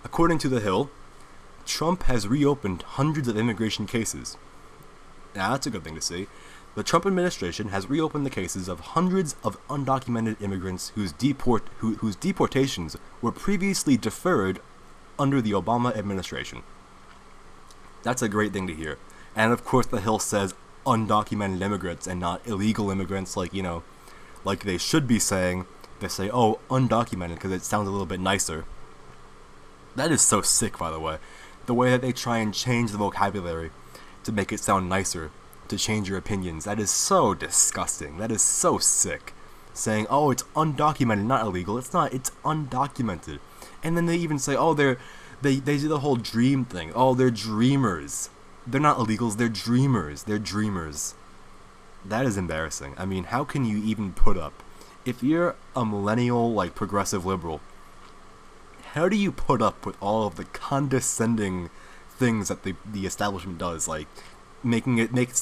According to The Hill, Trump has reopened hundreds of immigration cases. Now, that's a good thing to see. The Trump administration has reopened the cases of hundreds of undocumented immigrants whose deportations were previously deferred under the Obama administration. That's a great thing to hear. And of course, The Hill says undocumented immigrants and not illegal immigrants, like they should be saying. They say, oh, undocumented, because it sounds a little bit nicer. That is so sick, by the way. The way that they try and change the vocabulary to make it sound nicer, to change your opinions. That is so disgusting. That is so sick. Saying, oh, it's undocumented, not illegal. It's not. It's undocumented. And then they even say, oh, they do the whole dream thing. Oh, they're dreamers. They're not illegals. They're dreamers. They're dreamers. That is embarrassing. I mean, how can you even put up? If you're a millennial, progressive liberal, how do you put up with all of the condescending things that the establishment does, like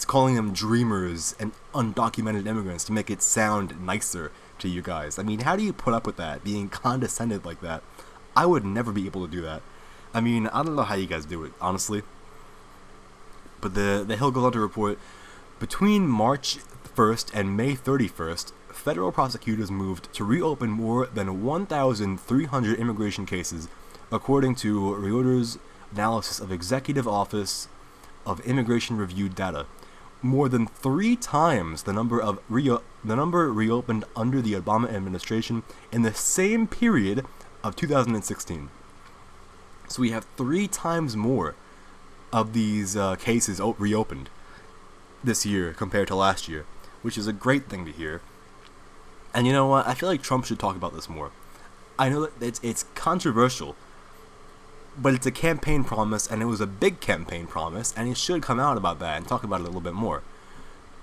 calling them dreamers and undocumented immigrants to make it sound nicer to you guys? I mean, how do you put up with that, being condescended like that? I would never be able to do that. I mean, I don't know how you guys do it, honestly. But the Hill goes on to report, between March 1st and May 31st, federal prosecutors moved to reopen more than 1,300 immigration cases, according to Reuters' analysis of Executive Office of Immigration Review data. More than 3 times the number reopened under the Obama administration in the same period of 2016. So we have 3 times more of these cases reopened this year compared to last year, which is a great thing to hear. And you know what? I feel like Trump should talk about this more. I know that it's controversial, but it's a campaign promise, and it was a big campaign promise, and he should come out about that and talk about it a little bit more.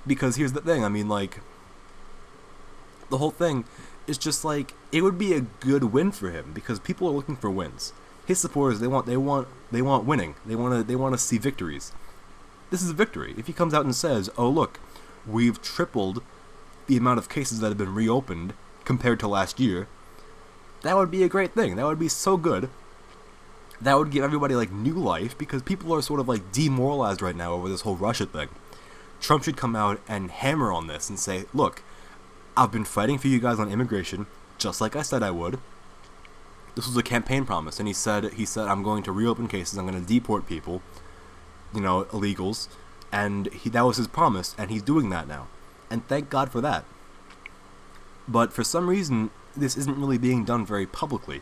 Because here's the thing, I mean, the whole thing is just it would be a good win for him, because people are looking for wins. His supporters, they want winning. They want to see victories. This is a victory. If he comes out and says, "Oh, look, we've tripled the amount of cases that have been reopened compared to last year," that would be a great thing. That would be so good. That would give everybody new life, because people are sort of demoralized right now over this whole Russia thing. Trump should come out and hammer on this and say, "Look, I've been fighting for you guys on immigration, just like I said I would. This was a campaign promise," and he said, "I'm going to reopen cases. I'm going to deport people, illegals," and that was his promise, and he's doing that now. And thank God for that. But for some reason, this isn't really being done very publicly.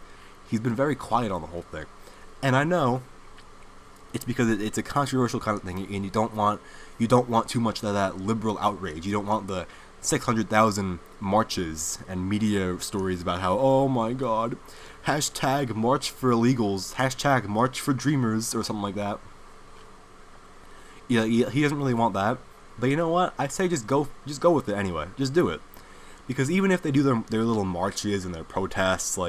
He's been very quiet on the whole thing. And I know it's because it's a controversial kind of thing, and you don't want too much of that liberal outrage. You don't want the 600,000 marches and media stories about how, oh my God, hashtag March for illegals, hashtag March for dreamers, or something like that. Yeah, he doesn't really want that. But you know what? I say just go with it anyway. Just do it. Because even if they do their little marches and their protests,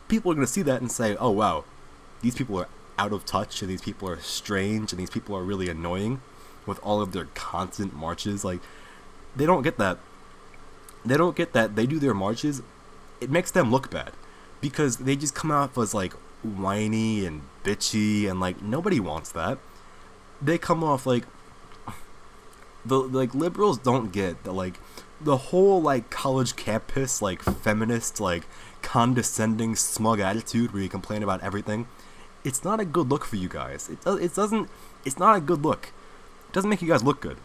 people are going to see that and say, oh wow, these people are out of touch, and these people are strange, and these people are really annoying with all of their constant marches. They don't get that. They don't get that. They do their marches. It makes them look bad. Because they just come off as whiny and bitchy, and nobody wants that. They come off the liberals don't get the whole college campus feminist condescending smug attitude where you complain about everything. It's not a good look for you guys. It's not a good look. It doesn't make you guys look good.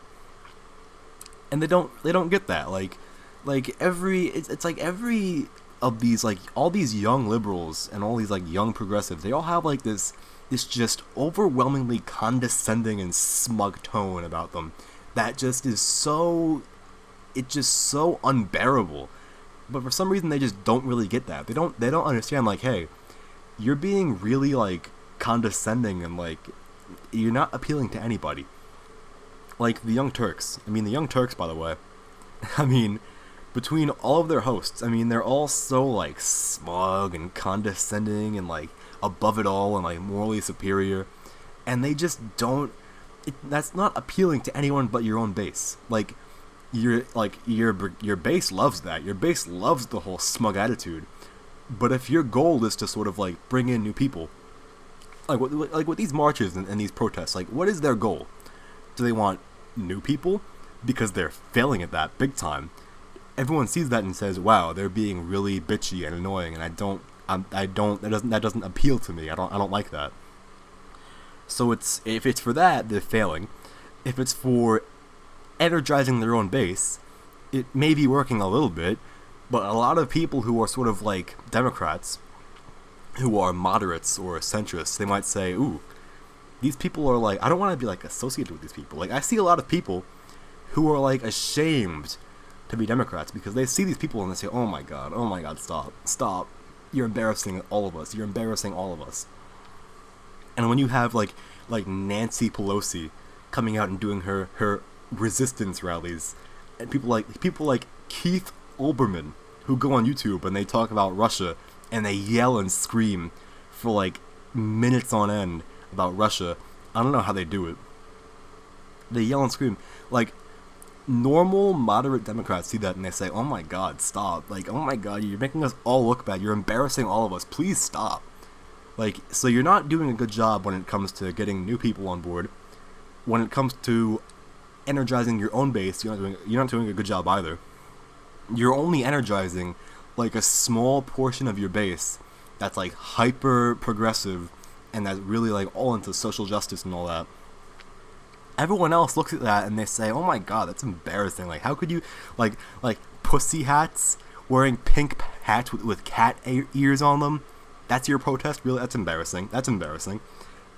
And they don't get that. Every of these all these young liberals and all these young progressives, they all have this just overwhelmingly condescending and smug tone about them that just is so unbearable. But for some reason they just don't really get that. They don't understand hey, you're being really condescending, and you're not appealing to anybody. The Young Turks. I mean, the Young Turks, by the way, I mean, between all of their hosts, I mean, they're all so smug and condescending and above it all and morally superior, and they just don't. That's not appealing to anyone but your own base. Your base loves that. Your base loves the whole smug attitude, But if your goal is to sort of like bring in new people, like with these marches and these protests, like what is their goal? Do they want new people? Because they're failing at that big time. Everyone sees that and says, "Wow, they're being really bitchy and annoying," and that doesn't appeal to me. I don't like that. So if it's for that, they're failing. If it's for energizing their own base, it may be working a little bit, but a lot of people who are sort of like Democrats, who are moderates or centrists, they might say, "Ooh, these people are like, I don't want to be like associated with these people." Like I see a lot of people who are like ashamed to be Democrats because they see these people and they say, oh my god, stop, you're embarrassing all of us, And when you have like Nancy Pelosi coming out and doing her resistance rallies, and people like Keith Olbermann who go on YouTube and they talk about Russia and they yell and scream for like minutes on end about Russia. I don't know how they do it. They yell and scream. Like, normal, moderate Democrats see that and they say, oh my god, stop. Like, oh my god, you're making us all look bad. You're embarrassing all of us. Please stop. Like, so you're not doing a good job when it comes to getting new people on board. When it comes to energizing your own base, you're not doing a good job either. You're only energizing like a small portion of your base that's like hyper progressive and that's really like all into social justice and all that. Everyone else looks at that and they say, oh my god, that's embarrassing. Like, how could you, like pussy hats, wearing pink hats with cat ears on them? That's your protest? Really? That's embarrassing.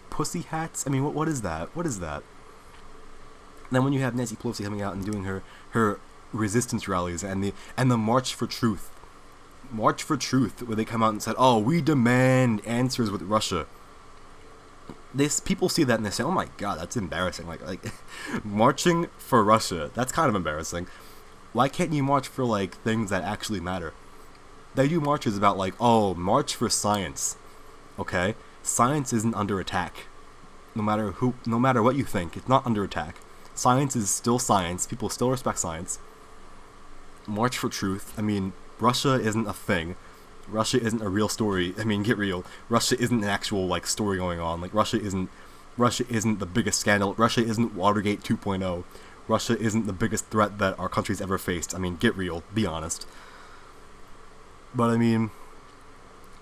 Pussy hats? I mean, what is that? And then when you have Nancy Pelosi coming out and doing her resistance rallies and the March for Truth, where they come out and said, oh, we demand answers with Russia. People see that and they say, oh my god, that's embarrassing. Like marching for Russia, that's kind of embarrassing. Why can't you march for like things that actually matter? They do marches about like, oh, march for science. Okay? Science isn't under attack. No matter what you think, it's not under attack. Science is still science. People still respect science. March for truth. I mean, Russia isn't a thing. Russia isn't a real story. I mean, get real. Russia isn't an actual like story going on. Like Russia isn't the biggest scandal. Russia isn't Watergate 2.0. Russia isn't the biggest threat that our country's ever faced. I mean, get real. Be honest. But I mean,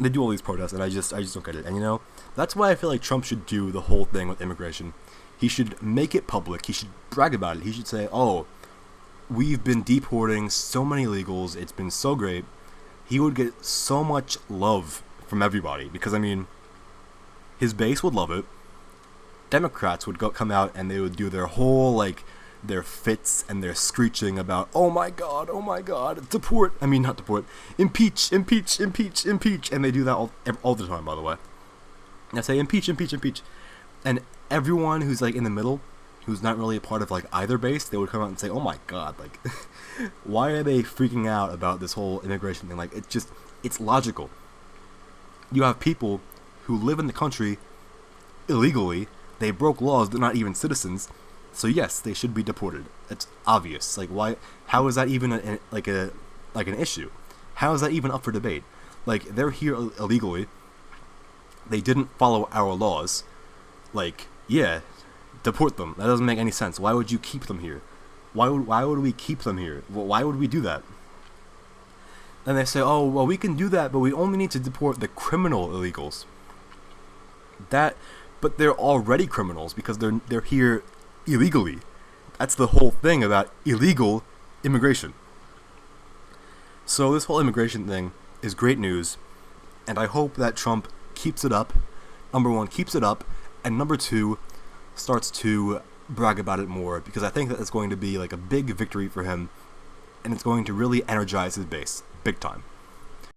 they do all these protests, and I just don't get it. And you know, that's why I feel like Trump should do the whole thing with immigration. He should make it public. He should brag about it. He should say, "Oh, we've been deporting so many illegals. It's been so great." He would get so much love from everybody because I mean, his base would love it. Democrats would come out and they would do their whole like their fits and their screeching about oh my god, impeach, and they do that all the time, by the way. I say impeach, and everyone who's like in the middle, who's not really a part of like either base, they would come out and say, oh my god, like why are they freaking out about this whole immigration thing? Like it's logical. You have people who live in the country illegally, they broke laws, they're not even citizens. So yes, they should be deported. It's obvious. Like why? How is that even an issue? How is that even up for debate? Like they're here illegally. They didn't follow our laws. Like yeah, deport them. That doesn't make any sense. Why would you keep them here? Why would we keep them here? Why would we do that? And they say, oh well, we can do that, but we only need to deport the criminal illegals. But they're already criminals because they're here illegally. That's the whole thing about illegal immigration. So this whole immigration thing is great news, and I hope that Trump keeps it up. Number one, keeps it up, and number two, starts to brag about it more, because I think that it's going to be like a big victory for him, and it's going to really energize his base big time.